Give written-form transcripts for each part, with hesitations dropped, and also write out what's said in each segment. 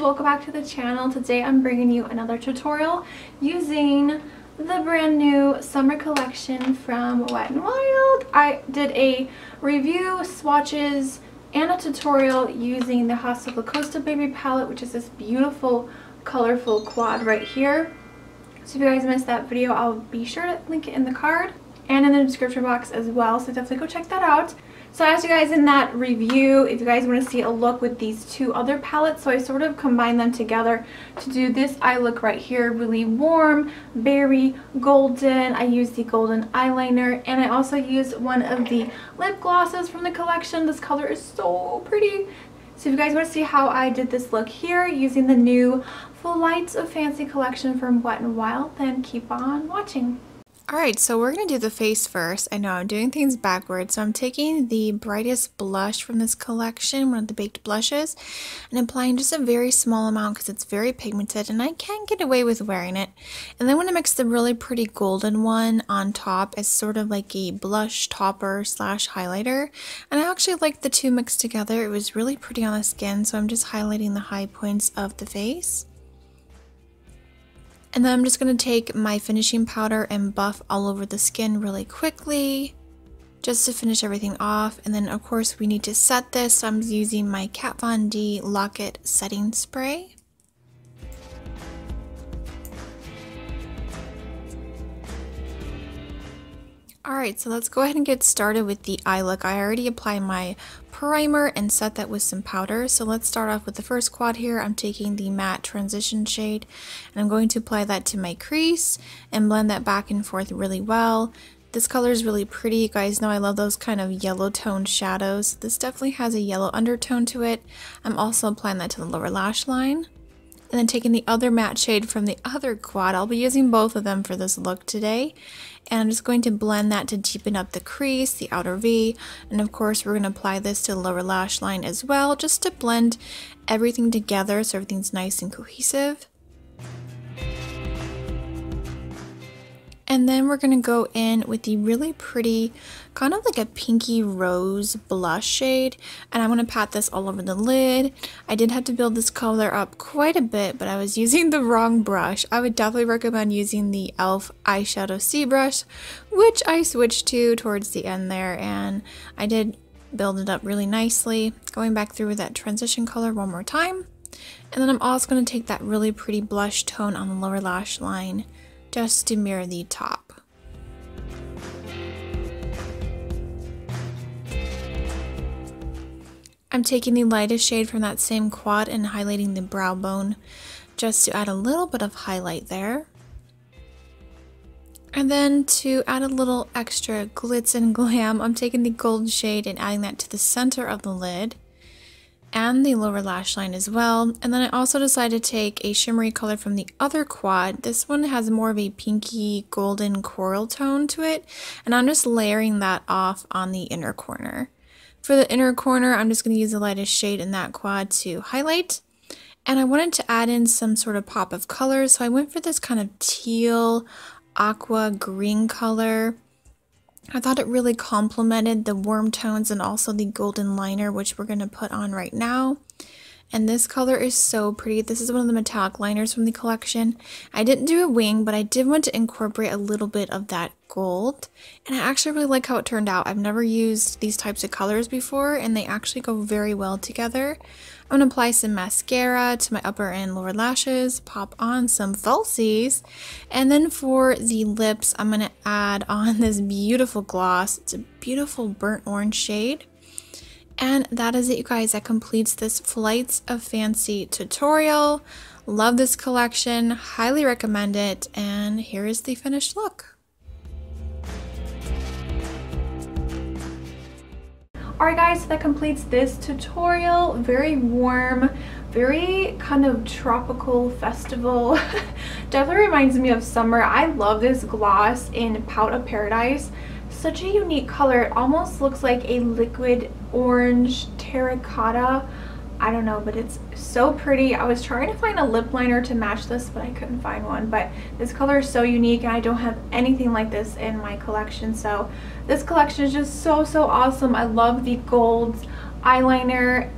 welcome back to the channel. Today I'm bringing you another tutorial using the brand new summer collection from WetnWild. I did a review, swatches, and a tutorial using the House of La Costa Baby palette, which is this beautiful colorful quad right here. So if you guys missed that video, I'll be sure to link it in the card and in the description box as well, so definitely go check that out. So I asked you guys in that review if you guys want to see a look with these two other palettes, so I sort of combined them together to do this eye look right here. Really warm, berry, golden. I used the golden eyeliner, and I also used one of the lip glosses from the collection. This color is so pretty. So if you guys want to see how I did this look here using the new Flights of Fancy collection from WetnWild, then keep on watching. Alright, so we're going to do the face first. I know I'm doing things backwards, so I'm taking the brightest blush from this collection, one of the baked blushes, and applying just a very small amount because it's very pigmented and I can't get away with wearing it. And then I'm going to mix the really pretty golden one on top as sort of like a blush topper slash highlighter. And I actually like the two mixed together. It was really pretty on the skin, so I'm just highlighting the high points of the face. And then I'm just going to take my finishing powder and buff all over the skin really quickly, just to finish everything off. And then of course we need to set this, so I'm using my Kat Von D Lock-It setting spray. Alright, so let's go ahead and get started with the eye look. I already applied my primer and set that with some powder. So let's start off with the first quad here. I'm taking the matte transition shade and I'm going to apply that to my crease and blend that back and forth really well. This color is really pretty. You guys know I love those kind of yellow toned shadows. This definitely has a yellow undertone to it. I'm also applying that to the lower lash line. And then taking the other matte shade from the other quad, I'll be using both of them for this look today. And I'm just going to blend that to deepen up the crease, the outer V, and of course we're going to apply this to the lower lash line as well, just to blend everything together so everything's nice and cohesive. And then we're going to go in with the really pretty, kind of like a pinky rose blush shade. And I'm going to pat this all over the lid. I did have to build this color up quite a bit, but I was using the wrong brush. I would definitely recommend using the e.l.f. eyeshadow C brush, which I switched to towards the end there. And I did build it up really nicely. Going back through with that transition color one more time. And then I'm also going to take that really pretty blush tone on the lower lash line, just to mirror the top. I'm taking the lightest shade from that same quad and highlighting the brow bone just to add a little bit of highlight there. And then to add a little extra glitz and glam, I'm taking the gold shade and adding that to the center of the lid and the lower lash line as well. And then I also decided to take a shimmery color from the other quad. This one has more of a pinky golden coral tone to it, and I'm just layering that off on the inner corner. For the inner corner, I'm just going to use the lightest shade in that quad to highlight. And I wanted to add in some sort of pop of color, so I went for this kind of teal, aqua green color. I thought it really complemented the warm tones and also the golden liner, which we're going to put on right now. And this color is so pretty. This is one of the metallic liners from the collection. I didn't do a wing, but I did want to incorporate a little bit of that gold. And I actually really like how it turned out. I've never used these types of colors before, and they actually go very well together. I'm going to apply some mascara to my upper and lower lashes, pop on some falsies, and then for the lips, I'm going to add on this beautiful gloss. It's a beautiful burnt orange shade. And that is it, you guys. That completes this Flights of Fancy tutorial. Love this collection, highly recommend it, and here is the finished look. Alright guys, so that completes this tutorial. Very warm, very kind of tropical festival. Definitely reminds me of summer. I love this gloss in Pout of Paradise. Such a unique color. It almost looks like a liquid orange terracotta. I don't know, but it's so pretty. I was trying to find a lip liner to match this, but I couldn't find one. But this color is so unique, and I don't have anything like this in my collection. So this collection is just so awesome. I love the gold eyeliner.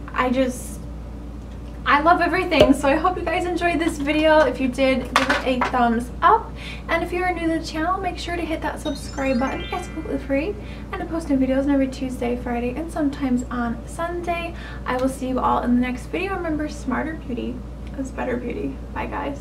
I love everything, so I hope you guys enjoyed this video. If you did, give it a thumbs up, and if you are new to the channel, make sure to hit that subscribe button. It's completely free, and I'm posting videos every Tuesday, Friday, and sometimes on Sunday. I will see you all in the next video. Remember, smarter beauty is better beauty. Bye guys.